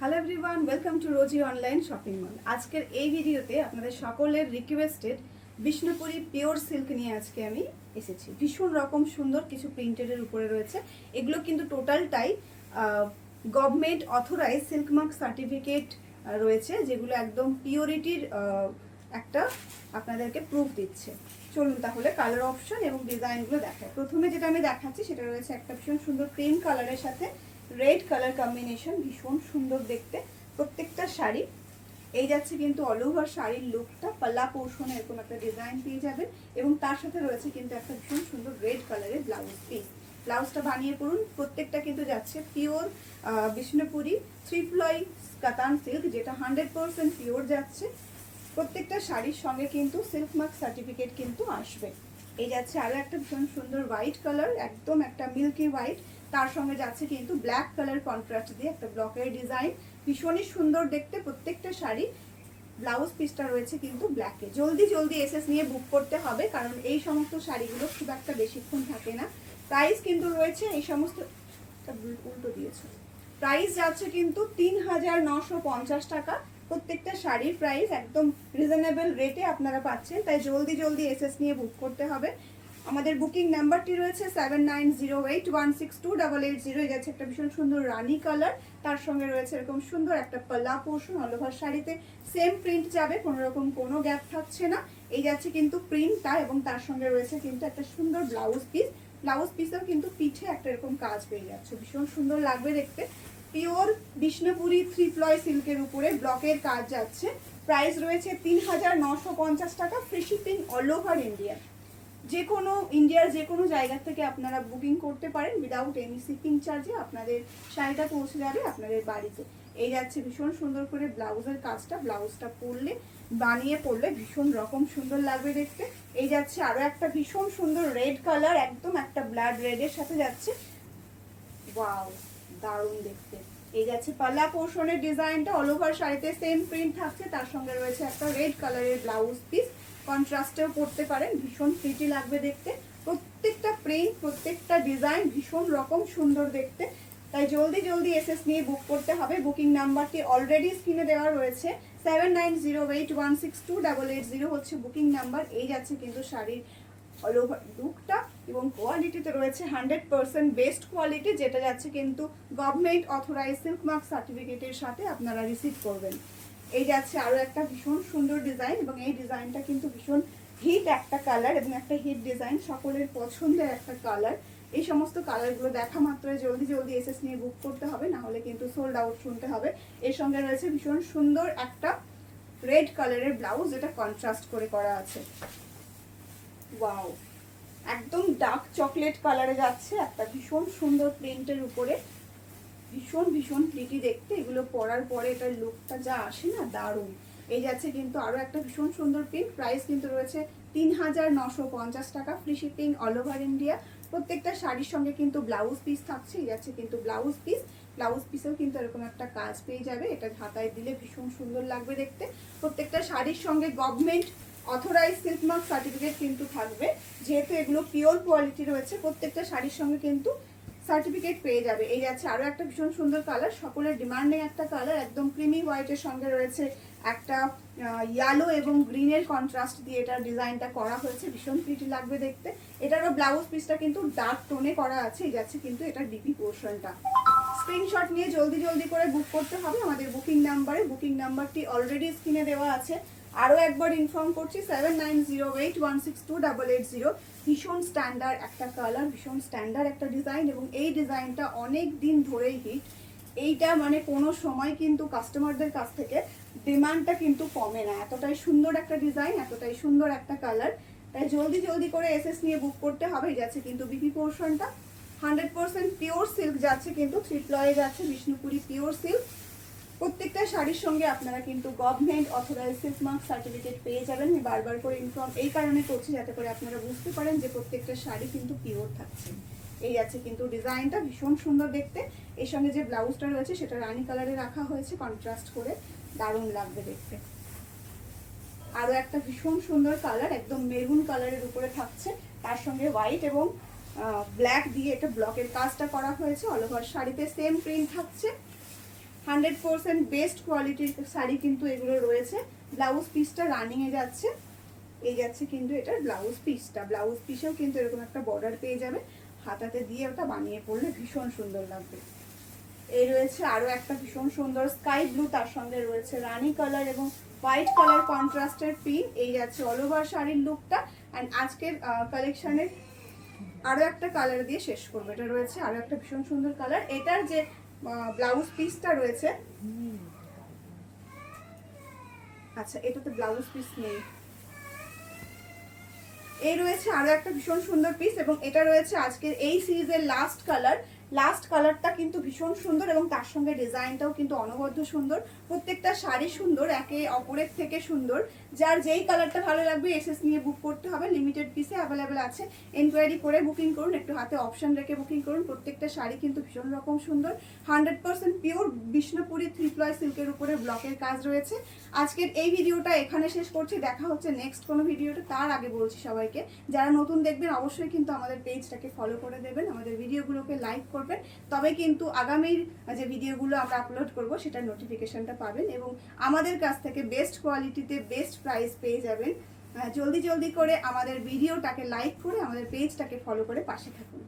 Hello everyone, welcome to Rosy online shopping mall. আজকের এই ভিডিওতে আপনাদের সকলের রিকোয়েস্টেড বিষ্ণুপুরি পিওর সিল্ক নিয়ে আজকে আমি এসেছি। ভীষণ রকম সুন্দর কিছু প্রিন্টেডের উপরে রয়েছে। এগুলো কিন্তু টোটালটাই government authorise silk mark certificate রয়েছে, যেগুলো একদম পিওরিটির একটা আপনাদেরকে প্রুফ দিচ্ছে। চলুন তাহলে কালার অপশন এবং ডিজাইনগুলো দেখায়। প্রথমে যেটা আমি দেখাচ্ছি সেটা রয়েছে একটা ভীষণ সুন্দর ক্রিম কালারের সাথে রেড কালার কম্বিনেশন, ভীষণ সুন্দর দেখতে প্রত্যেকটা শাড়ি। এই যাচ্ছে কিন্তু অল ওভার শাড়ির লুকটা, পাল্লা পোর্শনে এরকম একটা ডিজাইন পেয়ে যাবেন এবং তার সাথে রয়েছে কিন্তু একটা ভীষণ সুন্দর রেড কালারের ব্লাউজ পিস। ব্লাউজটা বানিয়ে পড়ুন। প্রত্যেকটা কিন্তু যাচ্ছে পিওর বিষ্ণুপুরি থ্রি প্লাই কাতান সিল্ক, যেটা 100% পিওর যাচ্ছে। প্রত্যেকটা শাড়ির সঙ্গে কিন্তু সিল্ক মার্ক সার্টিফিকেট কিন্তু আসবে। এই যাচ্ছে আরো একটা ভীষণ সুন্দর হোয়াইট কালার, একদম একটা মিল্কি হোয়াইট, তার সঙ্গে যাচ্ছে কিন্তু ব্ল্যাক কালার কন্ট্রাস্ট দিয়ে একটা ব্লকের ডিজাইন, ভীষণই সুন্দর দেখতে প্রত্যেকটা শাড়ি। ব্লাউজ পিসটা রয়েছে কিন্তু ব্ল্যাকে। জলদি জলদি এসএস নিয়ে বুক করতে হবে, কারণ এই সমস্ত শাড়িগুলো খুব একটা বেশিক্ষণ থাকে না। প্রাইস কিন্তু রয়েছে এই সমস্ত, উল্টো দিয়েছে, প্রাইস যাচ্ছে কিন্তু ৩,৯৫০ টাকা। প্রত্যেকটা শাড়ির প্রাইস একদম রিজনেবল রেটে আপনারা পাচ্ছেন, তাই জলদি জলদি এসএস নিয়ে বুক করতে হবে। আমাদের বুকিং নাম্বারটি রয়েছে 7908162880। এই যাচ্ছে একটা ভীষণ সুন্দর রানী কালার, তার সঙ্গে রয়েছে এরকম সুন্দর একটা পাল্লা পোর্শন। অল ওভার শাড়িতে সেম প্রিন্ট যাবে, কোনো রকম কোনো গ্যাপ থাকছে না। এই যাচ্ছে কিন্তু প্রিন্টটা এবং তার সঙ্গে রয়েছে কিন্তু একটা সুন্দর ব্লাউজ পিস। ব্লাউজ পিসেও কিন্তু পিঠে একটা এরকম কাজ পেয়ে যাচ্ছে, ভীষণ সুন্দর লাগবে দেখতে। পিওর বিষ্ণুপুরি থ্রি প্লয় সিল্কের উপরে ব্লকের কাজ যাচ্ছে। প্রাইস রয়েছে ৩,৯৫০ টাকা, free shipping all over India. যে কোনো ইন্ডিয়ার যে কোনো জায়গা থেকে আপনারা বুকিং করতে পারেন উইদাউট এনি শিপিং চার্জে। আপনাদের শাড়িটা পৌঁছে যাবে আপনাদের বাড়িতে। এই যাচ্ছে ভীষণ সুন্দর করে ব্লাউজের কাজটা, ব্লাউজটা পরলে বানিয়ে পরলে ভীষণ রকম সুন্দর লাগবে দেখতে। এই যাচ্ছে আরো একটা ভীষণ সুন্দর রেড কালার, একদম একটা ব্লাড রেডের সাথে যাচ্ছে, ওয়াও দারুণ দেখতে। এই যাচ্ছে পাল্লা পোর্শনের ডিজাইনটা, অল ওভার শাড়িতে সেম প্রিন্ট থাকছে, তার সঙ্গে রয়েছে একটা রেড কালারের ব্লাউজ পিস। কন্ট্রাস্টেও পরতে পারেন, ভীষণ প্রিটি লাগবে দেখতে। প্রত্যেকটা প্রিন্ট প্রত্যেকটা ডিজাইন ভীষণ রকম সুন্দর দেখতে, তাই জলদি জলদি এসএস নিয়ে বুক করতে হবে। বুকিং নাম্বারটি অলরেডি স্ক্রিনে দেওয়া রয়েছে, 7908162880 হচ্ছে বুকিং নাম্বার। এই যাচ্ছে কিন্তু শাড়ির অল ওভার লুকটা এবং কোয়ালিটিতে রয়েছে 100% বেস্ট কোয়ালিটি, যেটা যাচ্ছে কিন্তু গভর্নমেন্ট অথরাইজ সিল্ক মার্ক সার্টিফিকেটের সাথে আপনারা রিসিভ করবেন। এই যাচ্ছে আরো একটা ভীষণ সুন্দর ডিজাইন এবং এই ডিজাইনটা কিন্তু ভীষণ হিট একটা কালার এবং একটা হিট ডিজাইন, সকলের পছন্দের একটা কালার। এই সমস্ত কালারগুলো দেখা মাত্রই জলদি জলদি এসএস নিয়ে বুক করতে হবে, না হলে কিন্তু সোল্ড আউট শুনতে হবে। এর সঙ্গে রয়েছে ভীষণ সুন্দর একটা রেড কালারের ব্লাউজ, যেটা কন্ট্রাস্ট করে করা আছে। ওয়াও, একদম ডার্ক চকলেট কালারে যাচ্ছে একটা ভীষণ সুন্দর প্রিন্টের উপরে, ভীষণ ভীষণ প্রিটি দেখতে। এগুলো পরার পরে এটার লুকটা যা আসে না, দারুণ। এই যাচ্ছে কিন্তু আরো একটা ভীষণ সুন্দর প্রিন্ট। প্রাইস কিন্তু রয়েছে ৩,৯৫০ টাকা, free shipping all over India. প্রত্যেকটা শাড়ির সঙ্গে কিন্তু ব্লাউজ পিস থাকছে। এই যাচ্ছে কিন্তু ব্লাউজ পিস, ব্লাউজ পিসেও কিন্তু এরকম একটা কাজ পেয়ে যাবে। এটা হাতায় দিলে ভীষণ সুন্দর লাগবে দেখতে। প্রত্যেকটা শাড়ির সঙ্গে government authorise silk mark certificate কিন্তু থাকবে, যেহেতু এগুলো পিওর কোয়ালিটি রয়েছে। প্রত্যেকটা শাড়ির সঙ্গে কিন্তু সার্টিফিকেট পেয়ে যাবে। এই যাচ্ছে আরো একটা ভীষণ সুন্দর কালার, সকলের ডিমান্ডিং একটা কালার, একদম ক্রিমি হোয়াইটের সঙ্গে রয়েছে একটা ইয়েলো এবং গ্রিনের কন্ট্রাস্ট দিয়ে এটা ডিজাইনটা করা হয়েছে, ভীষণ প্রিটি লাগবে দেখতে। এটারও ব্লাউজ পিসটা কিন্তু ডার্ক টোনে করা আছে। এই যাচ্ছে কিন্তু এটার ডিপি পোর্শনটা। স্ক্রিনশট নিয়ে জলদি জলদি করে বুক করতে হবে আমাদের বুকিং নাম্বারে। বুকিং নাম্বারটি অলরেডি স্ক্রিনে দেওয়া আছে, আরও একবার ইনফর্ম করছি, 7908162880। ভীষণ স্ট্যান্ডার্ড একটা কালার, ভীষণ স্ট্যান্ডার্ড একটা ডিজাইন এবং এই ডিজাইনটা অনেক দিন ধরেই হিট। এইটা মানে কোনো সময় কিন্তু কাস্টমারদের কাছ থেকে ডিমান্ডটা কিন্তু কমে না, এতটাই সুন্দর একটা ডিজাইন, এতটাই সুন্দর একটা কালার। তাই জলদি জলদি করে এসএস নিয়ে বুক করতে হবে। যাচ্ছে কিন্তু বিপি পোর্শনটা 100% পিওর সিল্ক যাচ্ছে, কিন্তু থ্রি প্লয়ে যাচ্ছে বিষ্ণুপুরি পিওর সিল্ক। প্রত্যেকটা শাড়ির সঙ্গে আপনারা কিন্তু government authorise silk mark certificate পেয়ে যাবেন। আমি বারবার করে ইনফর্ম এই কারণে করছি, যাতে করে আপনারা বুঝতে পারেন যে প্রত্যেকটা শাড়ি কিন্তু পিওর থাকছে। এই আছে কিন্তু ডিজাইনটা ভীষণ সুন্দর দেখতে। এর সঙ্গে যে ব্লাউজটা রয়েছে সেটা রানী কালারে রাখা হয়েছে কন্ট্রাস্ট করে, দারুণ লাগবে দেখতে। আরো একটা ভীষণ সুন্দর কালার, একদম মেরুন কালারের উপরে থাকছে, তার সঙ্গে হোয়াইট এবং ব্ল্যাক দিয়ে এটা ব্লকের কাজটা করা হয়েছে। অল ওভার শাড়িতে সেম প্রিন্ট থাকছে, 100% বেস্ট কোয়ালিটির শাড়ি কিন্তু এগুলো রয়েছে। ব্লাউজ পিসটা রানিং এ যাচ্ছে, এই যাচ্ছে কিন্তু এটার ব্লাউজ পিসটা। ব্লাউজ পিসেও কিন্তু এরকম একটা বর্ডার পেয়ে যাবে, হাতাতে দিয়ে ওটা বানিয়ে পড়লে ভীষণ সুন্দর লাগবে। এই রয়েছে আরো একটা ভীষণ সুন্দর স্কাই ব্লু, তার সঙ্গে রয়েছে রানী কালার এবং হোয়াইট কালার কন্ট্রাস্টের প্রিন্ট। এই যাচ্ছে অল ওভার শাড়ির লুকটা। অ্যান্ড আজকের কালেকশনের আরো একটা কালার দিয়ে শেষ করবো। এটা রয়েছে আরো একটা ভীষণ সুন্দর কালার। এটার যে ব্লাউজ পিসটা রয়েছে, আচ্ছা এটাতে ব্লাউজ পিস নেই, এই রয়েছে আরো একটা ভীষণ সুন্দর পিস এবং এটা রয়েছে আজকের এই সিরিজের লাস্ট কালার। লাস্ট কালারটা কিন্তু ভীষণ সুন্দর এবং তার সঙ্গে ডিজাইনটাও কিন্তু অনবদ্য সুন্দর। প্রত্যেকটা শাড়ি সুন্দর, একে অপরের থেকে সুন্দর। যার যেই কালারটা ভালো লাগবে এসএস নিয়ে বুক করতে হবে, লিমিটেড পিসে অ্যাভেলেবেল আছে। এনকোয়ারি করে বুকিং করুন, একটু হাতে অপশন রেখে বুকিং করুন। প্রত্যেকটা শাড়ি কিন্তু ভীষণ রকম সুন্দর। 100% পিওর বিষ্ণুপুরি 3 প্লাই সিল্কের উপরে ব্লকের কাজ রয়েছে। আজকের এই ভিডিওটা এখানে শেষ করছি, দেখা হচ্ছে নেক্সট কোনো ভিডিওটা। তার আগে বলছি সবাইকে, যারা নতুন দেখবেন অবশ্যই কিন্তু আমাদের পেজটাকে ফলো করে দেবেন, আমাদের ভিডিওগুলোকে লাইক করবেন, তবে কিন্তু আগামীর যে ভিডিওগুলো আমরা আপলোড করব সেটার নোটিফিকেশনটা পাবেন এবং আমাদের কাছ থেকে বেস্ট কোয়ালিটিতে বেস্ট প্রাইস পেয়ে যাবেন। জলদি জলদি করে আমাদের ভিডিওটাকে লাইক করে আমাদের পেজটাকে ফলো করে পাশে থাকুন।